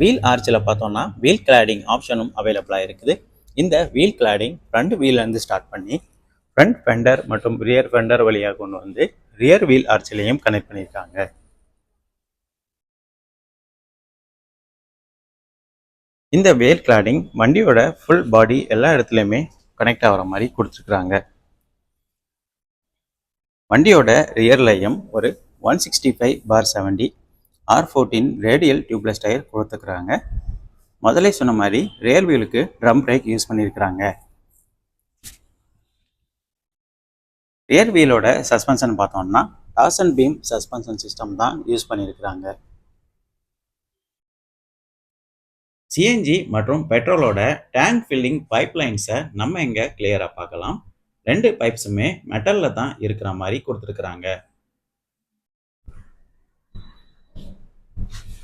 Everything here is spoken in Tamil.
வீல் ஆர்ச்சில் பார்த்தோம்னா வீல் கிளாடிங் ஆப்ஷனும் அவைலபிளாக இருக்குது. இந்த வீல் கிளாடிங் ஃப்ரண்ட் வீல்லேருந்து ஸ்டார்ட் பண்ணி ஃப்ரண்ட் ஃபெண்டர் மற்றும் ரியர் ஃபெண்டர் வழியாக கொண்டு வந்து ரியர் வீல் ஆர்ச்சிலையும் கனெக்ட் பண்ணியிருக்காங்க. இந்த வீல் கிளாடிங் வண்டியோட ஃபுல் பாடி எல்லா இடத்துலையுமே கனெக்ட் ஆகிற மாதிரி கொடுத்துருக்குறாங்க. வண்டியோட ரியர்லையும் ஒரு 165/70 R14 ரேடியல் டியூப்லெஸ் டயர் கொடுத்துருக்குறாங்க. முதலே சொன்ன மாதிரி ரியர் வீலுக்கு ட்ரம் பிரேக் யூஸ் பண்ணியிருக்கிறாங்க. ரியர் வீலோட சஸ்பென்ஷன் பார்த்தோம்னா டார்சன் பீம் சஸ்பென்ஷன் சிஸ்டம் தான் யூஸ் பண்ணியிருக்கிறாங்க. சிஎன்ஜி மற்றும் பெட்ரோலோட டேங்க் ஃபில்லிங் பைப்லைன்ஸை நம்ம இங்கே கிளியராக பார்க்கலாம். 2 பைப்ஸுமே மெட்டலில் தான் இருக்கிற மாதிரி கொடுத்துருக்குறாங்க.